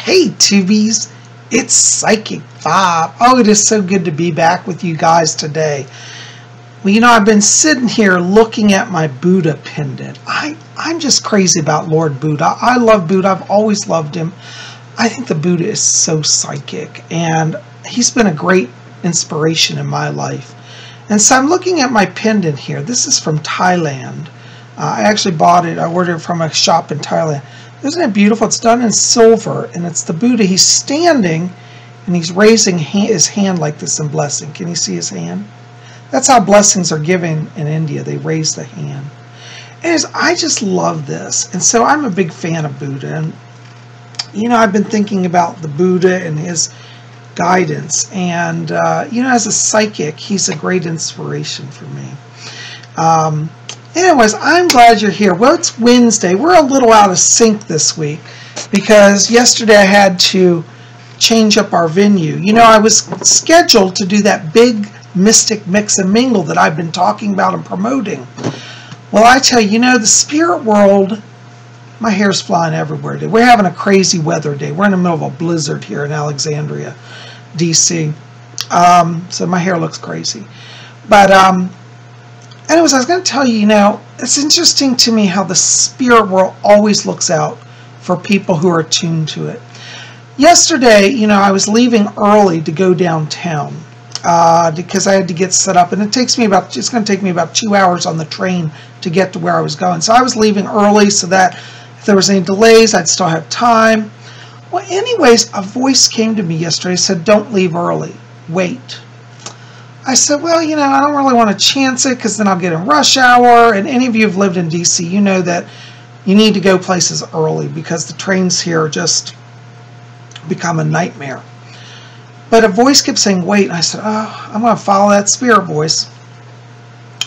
Hey Tubies, it's Psychic Bob. Oh, it is so good to be back with you guys today. Well, you know, I've been sitting here looking at my Buddha pendant. I'm just crazy about Lord Buddha. I love Buddha. I've always loved him. I think the Buddha is so psychic, and he's been a great inspiration in my life. And so I'm looking at my pendant here. This is from Thailand. I actually bought it. I ordered it from a shop in Thailand. Isn't it beautiful? It's done in silver, and it's the Buddha. He's standing, and he's raising his hand like this in blessing. Can you see his hand? That's how blessings are given in India. They raise the hand. And I just love this. And so I'm a big fan of Buddha. And, you know, I've been thinking about the Buddha and his guidance. And, you know, as a psychic, he's a great inspiration for me. Anyways, I'm glad you're here. Well, it's Wednesday. We're a little out of sync this week because yesterday I had to change up our venue. You know, I was scheduled to do that big mystic mix and mingle that I've been talking about and promoting. Well, I tell you, you know, the spirit world, my hair's flying everywhere today. We're having a crazy weather day. We're in the middle of a blizzard here in Alexandria, DC. So my hair looks crazy. But, anyways, I was going to tell you, you know, it's interesting to me how the spirit world always looks out for people who are attuned to it. Yesterday, you know, I was leaving early to go downtown because I had to get set up, and it's going to take me about 2 hours on the train to get to where I was going. So I was leaving early so that if there was any delays, I'd still have time. Well, anyways, a voice came to me yesterday, said, "Don't leave early, wait." I said, well, you know, I don't really want to chance it because then I'll get in rush hour. And any of you who've lived in DC, you know that you need to go places early because the trains here just become a nightmare. But a voice kept saying, wait. And I said, oh, I'm going to follow that spirit voice.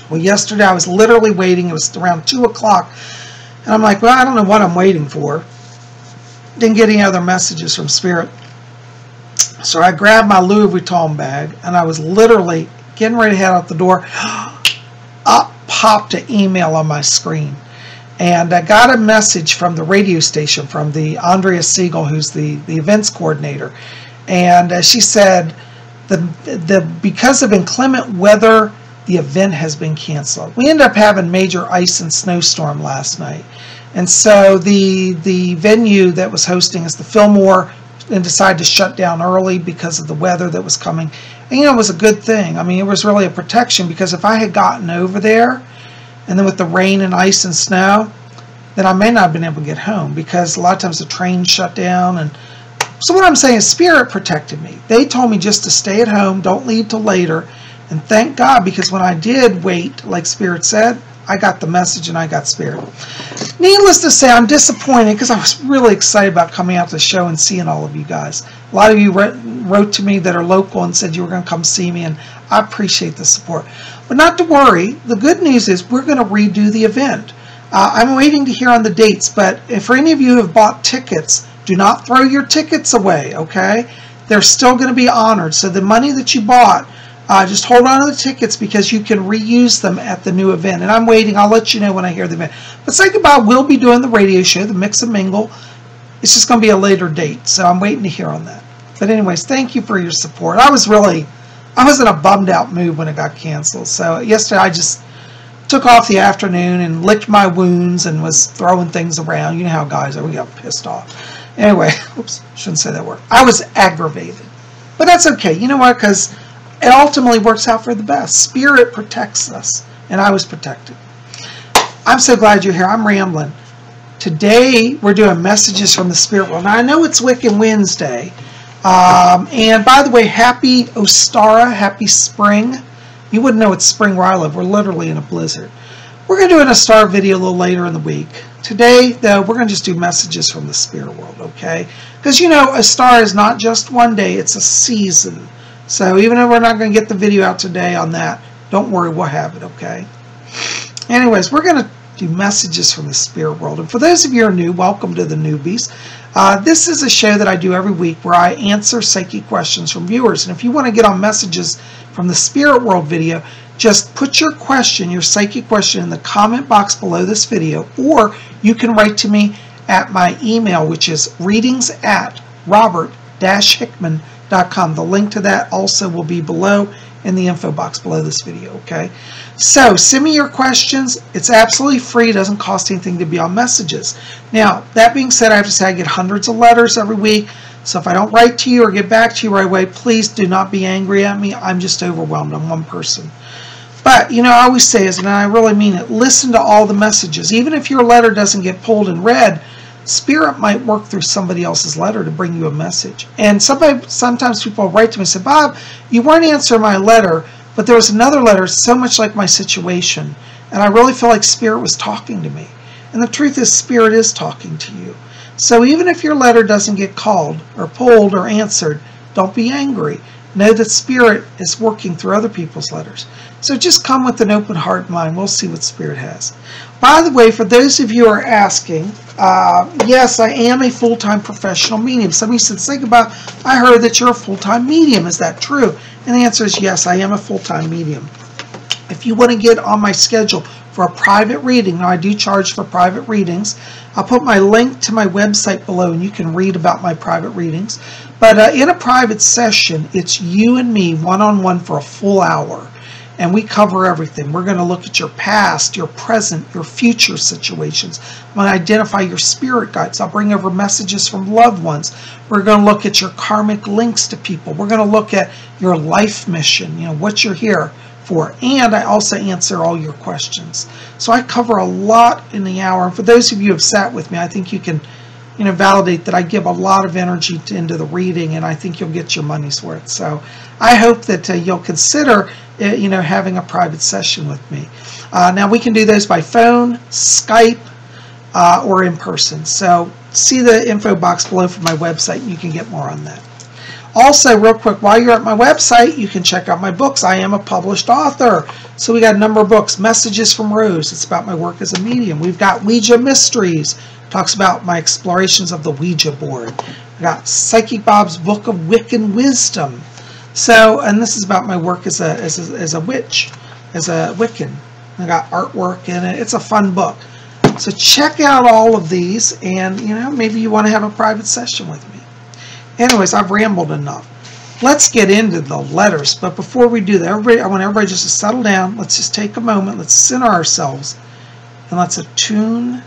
Well, yesterday I was literally waiting. It was around 2 o'clock. And I'm like, well, I don't know what I'm waiting for. Didn't get any other messages from spirit. So I grabbed my Louis Vuitton bag, and I was literally getting ready to head out the door. Up popped an email on my screen. And I got a message from the radio station, from the Andrea Siegel, who's the events coordinator. And she said, because of inclement weather, the event has been canceled. We ended up having major ice and snowstorm last night. And so the venue that was hosting is the Fillmore, and decided to shut down early because of the weather that was coming. And, you know, it was a good thing. I mean, it was really a protection because if I had gotten over there and then with the rain and ice and snow, then I may not have been able to get home because a lot of times the train shut down. And so what I'm saying is spirit protected me. They told me just to stay at home, don't leave till later. And thank God, because when I did wait, like spirit said, I got the message and I got spirit. Needless to say, I'm disappointed because I was really excited about coming out to the show and seeing all of you guys. A lot of you wrote to me that are local and said you were going to come see me, and I appreciate the support. But not to worry. The good news is we're going to redo the event. I'm waiting to hear on the dates, but if for any of you who have bought tickets, do not throw your tickets away, okay? They're still going to be honored. So the money that you bought, just hold on to the tickets because you can reuse them at the new event. And I'm waiting. I'll let you know when I hear the event. But say goodbye. We'll be doing the radio show, the Mix and Mingle. It's just going to be a later date. So I'm waiting to hear on that. But anyways, thank you for your support. I was in a bummed out mood when it got canceled. So yesterday I just took off the afternoon and licked my wounds and was throwing things around. You know how guys are. We got pissed off. Anyway, oops, shouldn't say that word. I was aggravated. But that's okay. You know what? Because it ultimately works out for the best. Spirit protects us, and I was protected. I'm so glad you're here. I'm rambling. Today, we're doing messages from the spirit world. Now, I know it's Wiccan Wednesday, and by the way, happy Ostara, happy spring. You wouldn't know it's spring where I live. We're literally in a blizzard. We're going to do an Ostara video a little later in the week. Today, though, we're going to just do messages from the spirit world, okay? Because, you know, Ostara is not just one day. It's a season. So even if we're not going to get the video out today on that, don't worry, we'll have it, okay? Anyways, we're going to do messages from the spirit world. And for those of you who are new, welcome to the newbies. This is a show that I do every week where I answer psychic questions from viewers. And if you want to get on messages from the spirit world video, just put your question, your psychic question, in the comment box below this video, or you can write to me at my email, which is readings@ robert-hickman.com. The link to that also will be below in the info box below this video, okay? So send me your questions. It's absolutely free. It doesn't cost anything to be on messages. Now, that being said, I have to say I get hundreds of letters every week. So if I don't write to you or get back to you right away, please do not be angry at me. I'm just overwhelmed. I'm one person. But, you know, I always say this, and I really mean it, listen to all the messages. Even if your letter doesn't get pulled and read, Spirit might work through somebody else's letter to bring you a message. And sometimes people write to me and say, Bob, you weren't answering my letter, but there was another letter so much like my situation, and I really feel like Spirit was talking to me. And the truth is, Spirit is talking to you. So even if your letter doesn't get called or pulled or answered, don't be angry. Know that Spirit is working through other people's letters. So just come with an open heart and mind. We'll see what Spirit has. By the way, for those of you who are asking, yes, I am a full-time professional medium. Somebody said, think about, I heard that you're a full-time medium. Is that true? And the answer is yes, I am a full-time medium. If you want to get on my schedule for a private reading, now I do charge for private readings. I'll put my link to my website below and you can read about my private readings. But in a private session, it's you and me one-on-one for a full hour. And we cover everything. We're going to look at your past, your present, your future situations. I'm going to identify your spirit guides. I'll bring over messages from loved ones. We're going to look at your karmic links to people. We're going to look at your life mission, you know, what you're here for. And I also answer all your questions. So I cover a lot in the hour. And for those of you who have sat with me, I think you can, you know, validate that I give a lot of energy into the reading, and I think you'll get your money's worth. So I hope that you'll consider, you know, having a private session with me. Now we can do those by phone, Skype, or in person. So see the info box below for my website, and you can get more on that. Also, real quick, while you're at my website, you can check out my books. I am a published author. So we got a number of books. Messages from Rose. It's about my work as a medium. We've got Ouija Mysteries. Talks about my explorations of the Ouija board. I got Psychic Bob's Book of Wiccan Wisdom. So, and this is about my work as a witch, as a Wiccan. I got artwork in it. It's a fun book. So check out all of these, and you know, maybe you want to have a private session with me. Anyways, I've rambled enough. Let's get into the letters. But before we do that, I want everybody just to settle down. Let's just take a moment. Let's center ourselves, and let's attune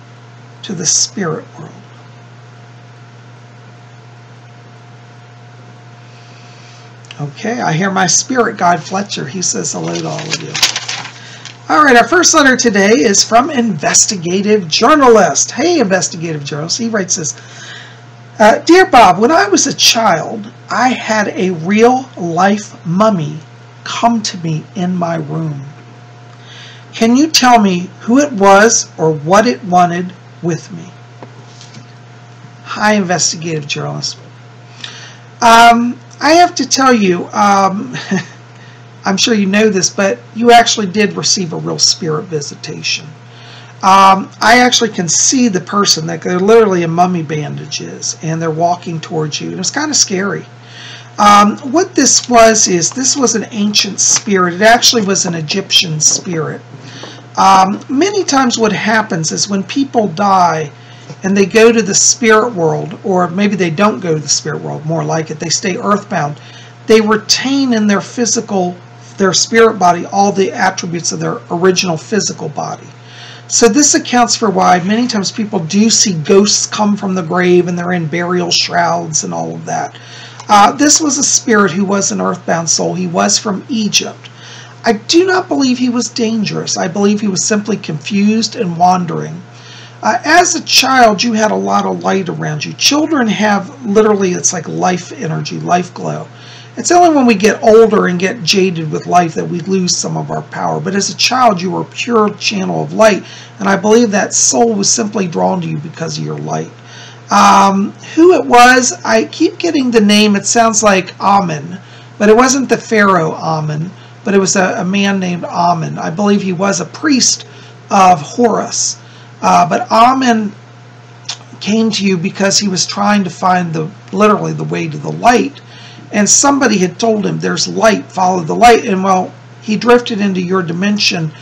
to the spirit world. Okay, I hear my spirit guide Fletcher. He says hello to all of you. All right, our first letter today is from Investigative Journalist. Hey, Investigative Journalist. He writes this. Dear Bob, when I was a child, I had a real-life mummy come to me in my room. Can you tell me who it was or what it wanted with me? Hi, Investigative Journalist. I have to tell you, I'm sure you know this, but you actually did receive a real spirit visitation. I actually can see the person, that they're literally in mummy bandages, and they're walking towards you, and it's kind of scary. What this was is, this was an ancient spirit. It actually was an Egyptian spirit. Many times what happens is when people die and they go to the spirit world, or maybe they don't go to the spirit world, more like it, they stay earthbound, they retain in their spirit body all the attributes of their original physical body. So this accounts for why many times people do see ghosts come from the grave and they're in burial shrouds and all of that. This was a spirit who was an earthbound soul. He was from Egypt. I do not believe he was dangerous. I believe he was simply confused and wandering. As a child, you had a lot of light around you. Children have literally, it's like life energy, life glow. It's only when we get older and get jaded with life that we lose some of our power. But as a child, you were a pure channel of light. And I believe that soul was simply drawn to you because of your light. Who it was, I keep getting the name. It sounds like Amen. But it wasn't the pharaoh Amen. But it was a man named Amen. I believe he was a priest of Horus. But Amen came to you because he was trying to find literally the way to the light. And somebody had told him, there's light, follow the light. And well, he drifted into your dimension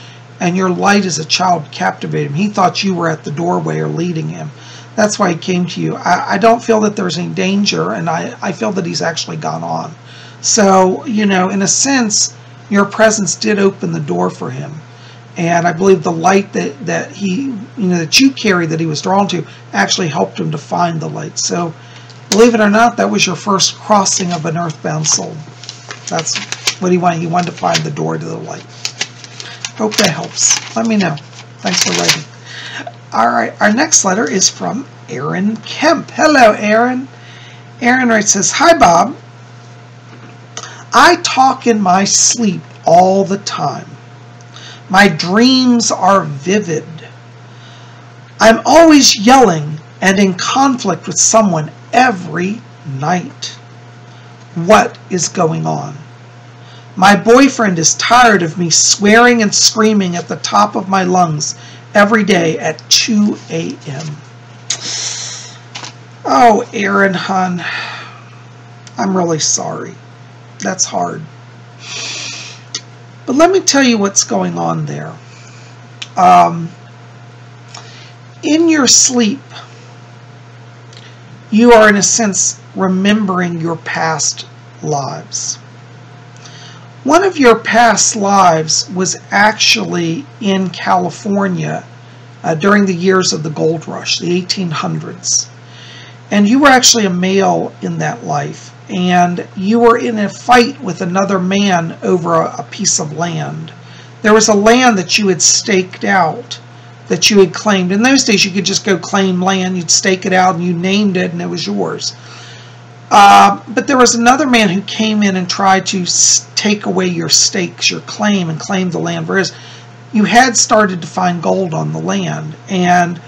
and your light as a child captivated him. He thought you were at the doorway or leading him. That's why he came to you. I don't feel that there's any danger, and I feel that he's actually gone on. So, in a sense, your presence did open the door for him. And I believe the light that he, that you carried, that he was drawn to, actually helped him to find the light. So, believe it or not, that was your first crossing of an earthbound soul. That's what he wanted. He wanted to find the door to the light. Hope that helps. Let me know. Thanks for writing. All right, our next letter is from Aaron Kemp. Hello, Aaron. Aaron writes, says, "Hi, Bob. I talk in my sleep all the time. My dreams are vivid. I'm always yelling and in conflict with someone every night. What is going on? My boyfriend is tired of me swearing and screaming at the top of my lungs every day at 2 a.m. Oh, Aaron, hon, I'm really sorry. That's hard. But let me tell you what's going on there. In your sleep, you are, in a sense, remembering your past lives. One of your past lives was actually in California during the years of the gold rush, the 1800s. And you were actually a male in that life. And you were in a fight with another man over a piece of land. There was a land that you had staked out, that you had claimed. In those days, you could just go claim land. You'd stake it out, and you named it, and it was yours. But there was another man who came in and tried to take away your stakes, your claim, and claim the land for his. You had started to find gold on the land, and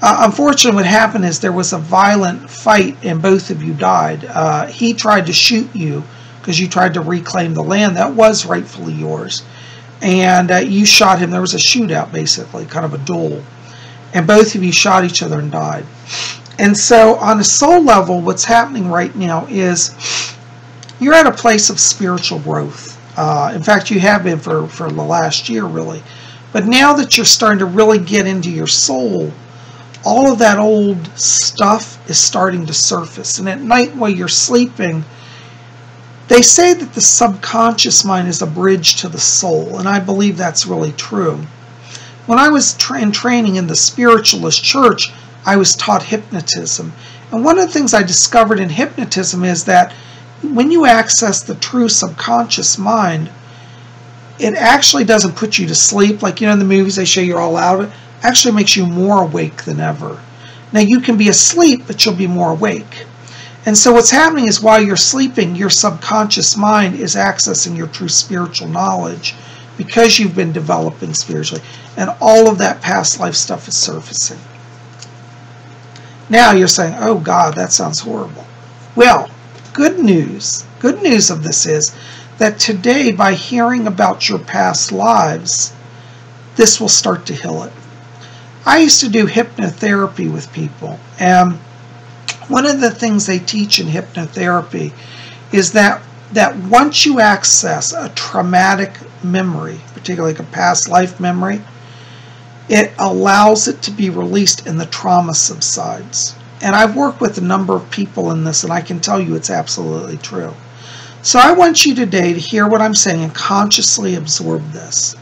unfortunately what happened is there was a violent fight and both of you died. He tried to shoot you because you tried to reclaim the land that was rightfully yours, and you shot him. There was a shootout, basically, kind of a duel, and both of you shot each other and died. And so on a soul level, what's happening right now is you're at a place of spiritual growth. In fact, you have been for the last year, really. But now that you're starting to really get into your soul, all of that old stuff is starting to surface. And at night while you're sleeping, they say that the subconscious mind is a bridge to the soul. And I believe that's really true. When I was in training in the spiritualist church, I was taught hypnotism. And one of the things I discovered in hypnotism is that when you access the true subconscious mind, it actually doesn't put you to sleep. Like, in the movies they show you're all out of it. It actually makes you more awake than ever. Now, you can be asleep, but you'll be more awake. And so what's happening is while you're sleeping, your subconscious mind is accessing your true spiritual knowledge because you've been developing spiritually. And all of that past life stuff is surfacing. Now you're saying, oh God, that sounds horrible. Well, good news of this is that today, by hearing about your past lives, this will start to heal it. I used to do hypnotherapy with people, and one of the things they teach in hypnotherapy is that once you access a traumatic memory, particularly like a past life memory, it allows it to be released and the trauma subsides. And I've worked with a number of people in this, and I can tell you it's absolutely true. So I want you today to hear what I'm saying and consciously absorb this.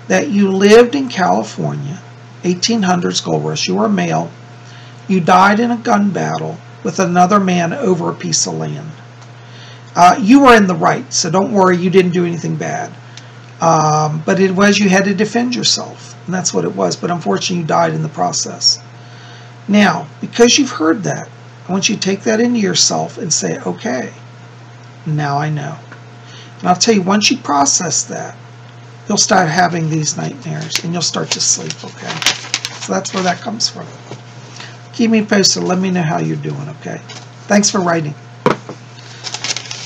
That you lived in California, 1800s gold rush, you were a male, you died in a gun battle with another man over a piece of land. You were in the right, so don't worry, you didn't do anything bad. But it was, you had to defend yourself. And that's what it was. But unfortunately, you died in the process. Now, because you've heard that, I want you to take that into yourself and say, okay, now I know. And I'll tell you, once you process that, you'll start having these nightmares and you'll start to sleep, okay? So that's where that comes from. Keep me posted. Let me know how you're doing, okay? Thanks for writing.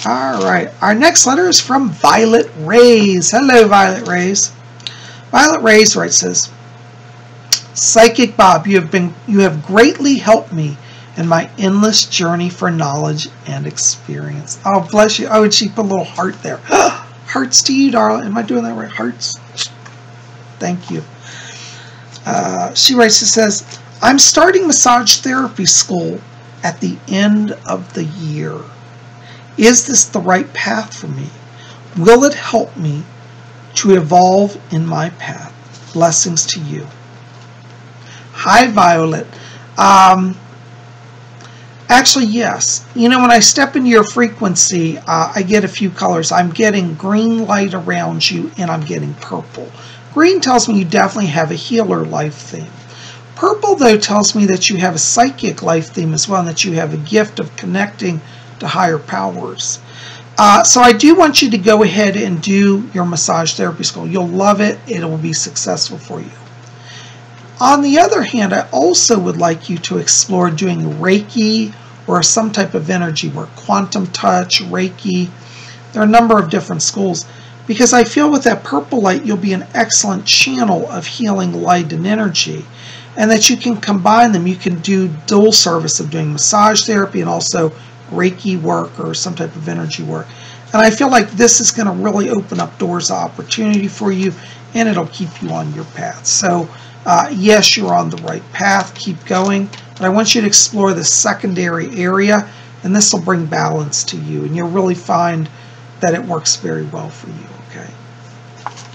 All right. Our next letter is from Violet Rays. Hello, Violet Rays. Violet Rays writes, says, Psychic Bob, you have greatly helped me in my endless journey for knowledge and experience. Oh, bless you. Oh, and she put a little heart there. Hearts to you, darling. Am I doing that right? Hearts. Thank you. She writes, it says, I'm starting massage therapy school at the end of the year. Is this the right path for me? Will it help me to evolve in my path? Blessings to you. Hi, Violet. Actually, yes. You know, when I step into your frequency, I get a few colors. I'm getting green light around you, and I'm getting purple. Green tells me you definitely have a healer life theme. Purple, though, tells me that you have a psychic life theme as well, and that you have a gift of connecting to higher powers. So I do want you to go ahead and do your massage therapy school. You'll love it. It will be successful for you. On the other hand, I also would like you to explore doing Reiki or some type of energy work, quantum touch, Reiki. There are a number of different schools, because I feel with that purple light, you'll be an excellent channel of healing light and energy, and that you can combine them. You can do dual service of doing massage therapy and also Reiki work or some type of energy work. And I feel like this is going to really open up doors of opportunity for you, and it'll keep you on your path. So yes, you're on the right path. Keep going. But I want you to explore the secondary area, and this will bring balance to you, and you'll really find that it works very well for you. Okay.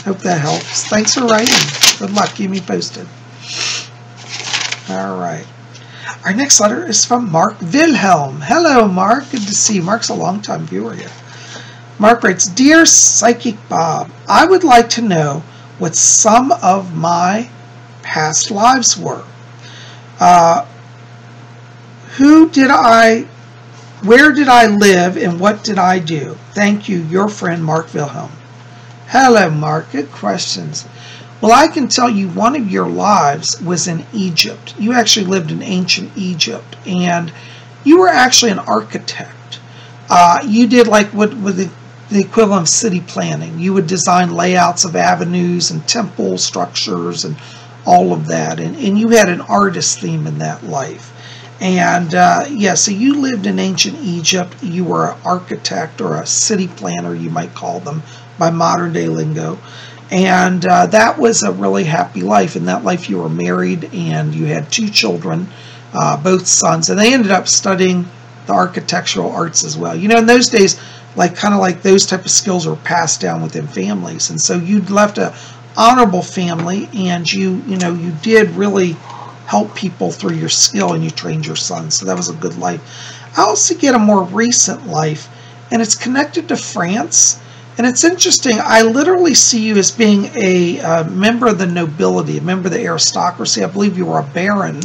Hope that helps. Thanks for writing. Good luck. Keep me posted. All right. Our next letter is from Mark Vilhelm. Hello, Mark. Good to see you. Mark's a longtime viewer here. Mark writes, Dear Psychic Bob, I would like to know what some of my past lives were. Where did I live, and what did I do? Thank you, your friend Mark Vilhelm. Hello, Mark. Good questions. Well, I can tell you one of your lives was in Egypt. You actually lived in ancient Egypt, and you were actually an architect. You did like what the equivalent of city planning. You would design layouts of avenues and temple structures and all of that, and you had an artist theme in that life. And yeah, so you lived in ancient Egypt. You were an architect or a city planner, you might call them by modern day lingo. And that was a really happy life. In that life, you were married and you had 2 children, both sons, and they ended up studying the architectural arts as well. You know, in those days, kind of like those type of skills were passed down within families, and so you'd left a honorable family, and you did really help people through your skill, and you trained your sons. So that was a good life. I also get a more recent life, and it's connected to France. And it's interesting, I literally see you as being a member of the nobility, a member of the aristocracy. I believe you were a baron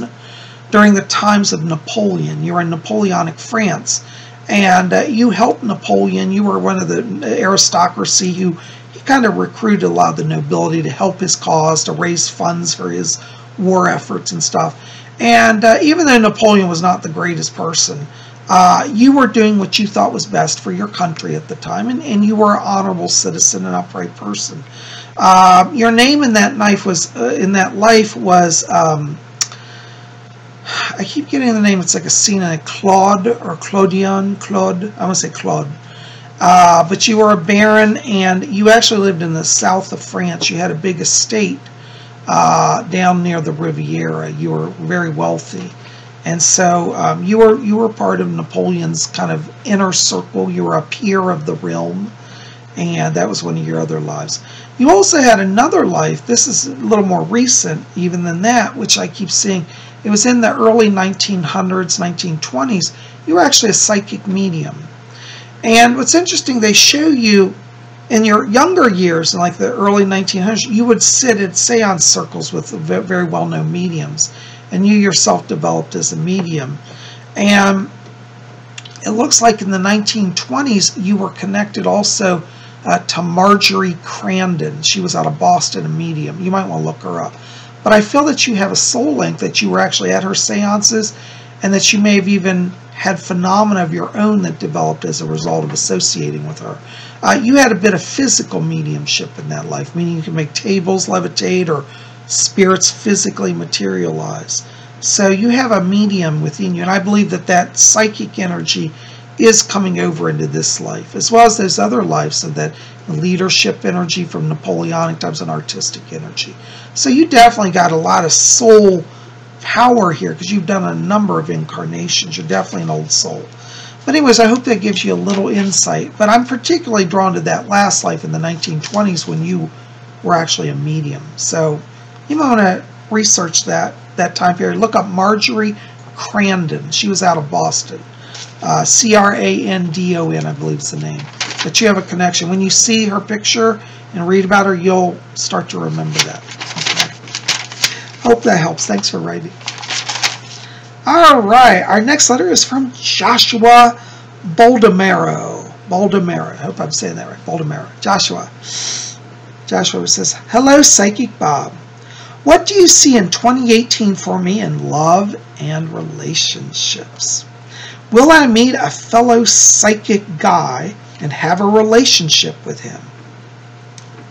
during the times of Napoleon. You were in Napoleonic France, and you helped Napoleon. You were one of the aristocracy who he kind of recruited a lot of the nobility to help his cause, to raise funds for his war efforts and stuff. And even though Napoleon was not the greatest person, you were doing what you thought was best for your country at the time, and you were an honorable citizen, an upright person. Your name in that life was I keep getting the name. It's like a scene, Claude or Claudion. Claude. I want to say Claude. But you were a baron, and you actually lived in the south of France. You had a big estate down near the Riviera. You were very wealthy. And so you were part of Napoleon's kind of inner circle. You were a peer of the realm, and that was one of your other lives. You also had another life. This is a little more recent even than that, which I keep seeing. It was in the early 1900s, 1920s. You were actually a psychic medium. And what's interesting, they show you in your younger years, in like the early 1900s, you would sit at seance circles with very well-known mediums. And you yourself developed as a medium. And it looks like in the 1920s, you were connected also to Marjorie Crandon. She was out of Boston, a medium. You might want to look her up. But I feel that you have a soul link, that you were actually at her seances, and that you may have even had phenomena of your own that developed as a result of associating with her. You had a bit of physical mediumship in that life, meaning you can make tables levitate or spirits physically materialize. So you have a medium within you, and I believe that that psychic energy is coming over into this life, as well as those other lives, so that leadership energy from Napoleonic times, and artistic energy. So you definitely got a lot of soul power here because you've done a number of incarnations. You're definitely an old soul. But anyways, I hope that gives you a little insight. But I'm particularly drawn to that last life in the 1920s when you were actually a medium. So you might want to research that time period. Look up Marjorie Crandon. She was out of Boston. Crandon, I believe is the name. But you have a connection. When you see her picture and read about her, you'll start to remember that. Okay. Hope that helps. Thanks for writing. All right. Our next letter is from Joshua Boldemaro. I hope I'm saying that right. Boldemaro. Joshua says, "Hello, Psychic Bob. What do you see in 2018 for me in love and relationships? Will I meet a fellow psychic guy and have a relationship with him?"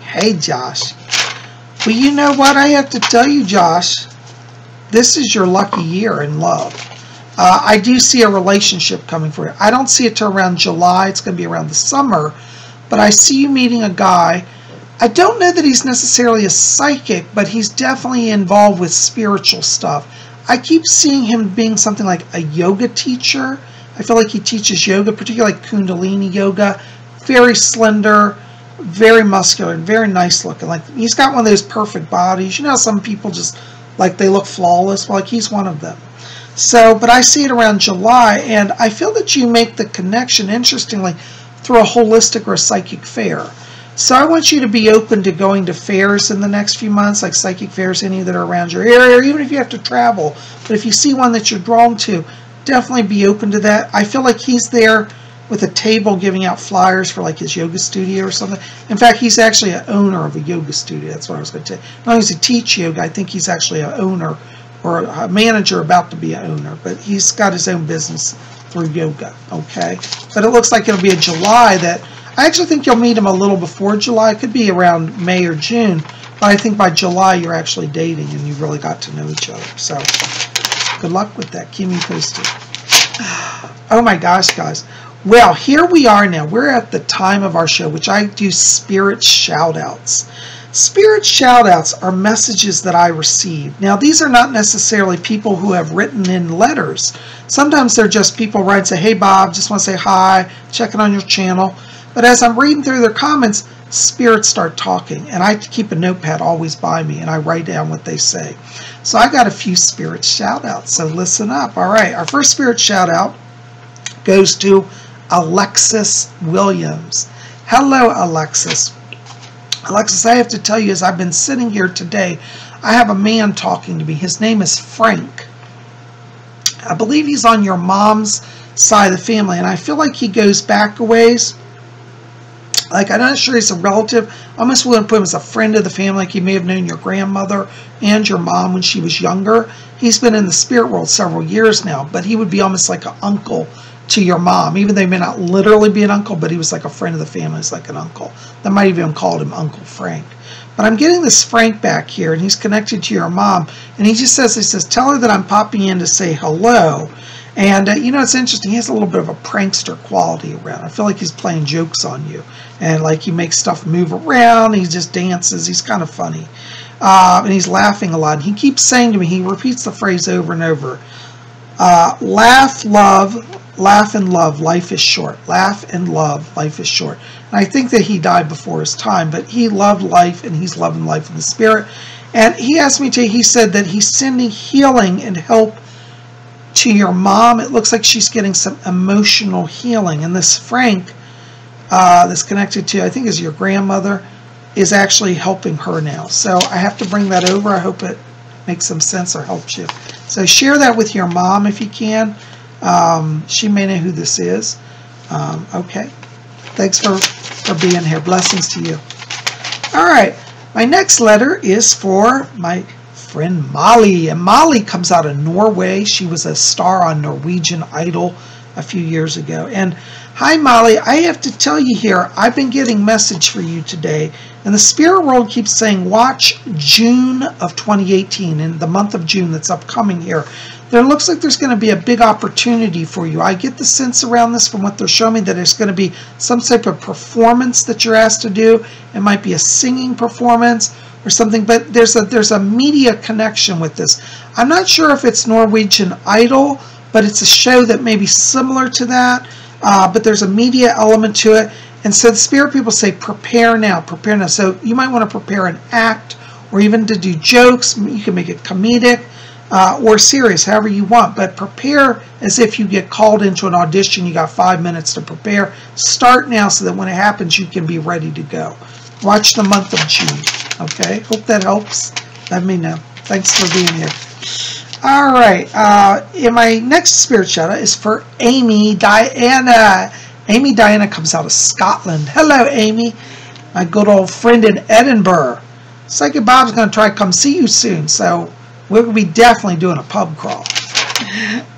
Hey, Josh. Well, you know what I have to tell you, Josh? This is your lucky year in love. I do see a relationship coming for you. I don't see it till around July. It's going to be around the summer. But I see you meeting a guy. I don't know that he's necessarily a psychic, but he's definitely involved with spiritual stuff. I keep seeing him being something like a yoga teacher. I feel like he teaches yoga, particularly like Kundalini yoga. Very slender, very muscular, and very nice looking. Like he's got one of those perfect bodies. You know how some people just like they look flawless? Well, like he's one of them. So, but I see it around July, and I feel that you make the connection, interestingly, through a holistic or a psychic fair. So I want you to be open to going to fairs in the next few months, like psychic fairs, any that are around your area, or even if you have to travel. But if you see one that you're drawn to, definitely be open to that. I feel like he's there with a table giving out flyers for like his yoga studio or something. In fact, he's actually an owner of a yoga studio. That's what I was going to say. Not only does he teach yoga, I think he's actually an owner or a manager about to be an owner. But he's got his own business through yoga, okay? But it looks like it'll be in July that... I actually think you'll meet him a little before July. It could be around May or June. But I think by July you're actually dating and you've really got to know each other. So good luck with that. Keep me posted. Oh my gosh, guys. Well, here we are now. We're at the time of our show, which I do spirit shout-outs. Spirit shout-outs are messages that I receive. Now, these are not necessarily people who have written in letters. Sometimes they're just people write and say, "Hey, Bob, just want to say hi, checking on your channel." But as I'm reading through their comments, spirits start talking. And I keep a notepad always by me, and I write down what they say. So I got a few spirit shout-outs, so listen up. All right, our first spirit shout-out goes to Alexis Williams. Hello, Alexis. Alexis, I have to tell you, as I've been sitting here today, I have a man talking to me. His name is Frank. I believe he's on your mom's side of the family, and I feel like he goes back a ways. Like, I'm not sure he's a relative. I almost wouldn't put him as a friend of the family. Like, he may have known your grandmother and your mom when she was younger. He's been in the spirit world several years now, but he would be almost like an uncle to your mom. Even though he may not literally be an uncle, but he was like a friend of the family. He's like an uncle. They might even called him Uncle Frank. But I'm getting this Frank back here, and he's connected to your mom. And he just says, tell her that I'm popping in to say hello. And, you know, it's interesting. He has a little bit of a prankster quality around. I feel like he's playing jokes on you. And, like, he makes stuff move around. He just dances. He's kind of funny. And he's laughing a lot. And he keeps saying to me, he repeats the phrase over and over, laugh, and love, life is short. Laugh and love, life is short. And I think that he died before his time, but he loved life, and he's loving life in the spirit. And he asked me to, he said that he's sending healing and help to your mom. It looks like she's getting some emotional healing. And this Frank that's connected to, I think is your grandmother, is actually helping her now. So I have to bring that over. I hope it makes some sense or helps you. So share that with your mom if you can. She may know who this is. Okay. Thanks for being here. Blessings to you. All right. My next letter is for my friend Molly. And Molly comes out of Norway. She was a star on Norwegian Idol a few years ago. And hi, Molly. I have to tell you here, I've been getting message for you today. And the spirit world keeps saying, watch June of 2018, in the month of June that's upcoming here. there looks like there's going to be a big opportunity for you. I get the sense around this from what they're showing me that there's going to be some type of performance that you're asked to do. It might be a singing performance or something, but there's a media connection with this. I'm not sure if it's Norwegian Idol, but it's a show that may be similar to that, but there's a media element to it. And so the spirit people say, prepare now, prepare now. So you might want to prepare an act, or even to do jokes. You can make it comedic or serious, however you want. But prepare as if you get called into an audition. You got 5 minutes to prepare. Start now so that when it happens, you can be ready to go. Watch the month of June. Okay, hope that helps. Let me know. Thanks for being here. All right, and my next spirit shout out is for Amy Diana. Amy Diana comes out of Scotland. Hello, Amy, my good old friend in Edinburgh. Psychic Bob's going to try to come see you soon, so we're going to be definitely doing a pub crawl.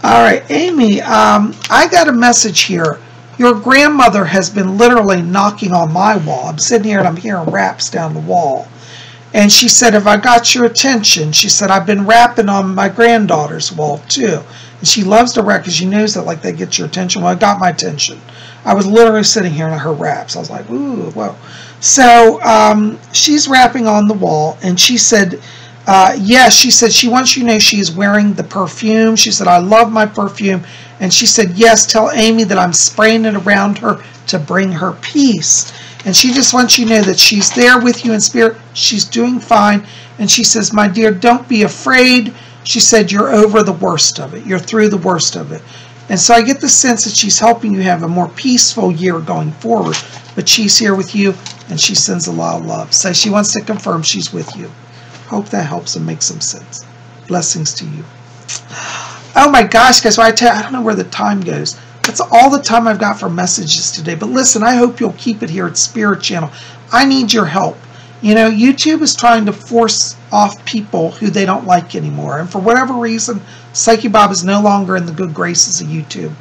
All right, Amy, I got a message here. Your grandmother has been literally knocking on my wall. I'm sitting here and I'm hearing raps down the wall. And she said, have I got your attention? She said, I've been rapping on my granddaughter's wall too. And she loves to rap because she knows that like they get your attention. Well, I got my attention. I was literally sitting here and I heard raps. I was like, ooh, whoa. So she's rapping on the wall, and she said, yes, she said she wants you to know she is wearing the perfume. She said, I love my perfume. And she said, yes, tell Amy that I'm spraying it around her to bring her peace. And she just wants you to know that she's there with you in spirit. She's doing fine. And she says, my dear, don't be afraid. She said, you're over the worst of it. You're through the worst of it. And so I get the sense that she's helping you have a more peaceful year going forward. But she's here with you, and she sends a lot of love. So she wants to confirm she's with you. Hope that helps and makes some sense. Blessings to you. Oh my gosh, guys, I don't know where the time goes. That's all the time I've got for messages today. But listen, I hope you'll keep it here at Spirit Channel. I need your help. You know, YouTube is trying to force off people who they don't like anymore. And for whatever reason, Psyche Bob is no longer in the good graces of YouTube.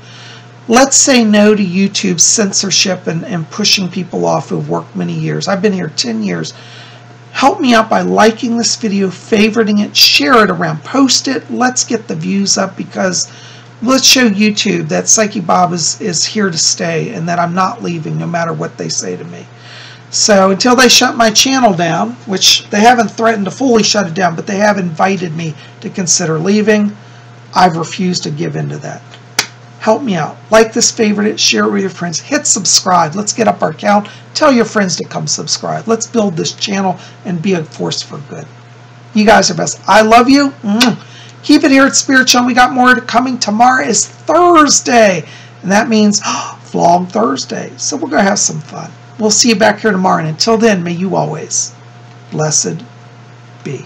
Let's say no to YouTube's censorship and pushing people off who've worked many years. I've been here 10 years. Help me out by liking this video, favoriting it, share it around, post it. Let's get the views up, because let's show YouTube that Psyche Bob is here to stay and that I'm not leaving no matter what they say to me. So until they shut my channel down, which they haven't threatened to fully shut it down, but they have invited me to consider leaving, I've refused to give in to that. Help me out. Like this, favorite it, share it with your friends. Hit subscribe. Let's get up our count. Tell your friends to come subscribe. Let's build this channel and be a force for good. You guys are best. I love you. Keep it here at Spirit Channel. We got more coming. Tomorrow is Thursday, and that means Vlog Thursday. So we're going to have some fun. We'll see you back here tomorrow. And until then, may you always blessed be.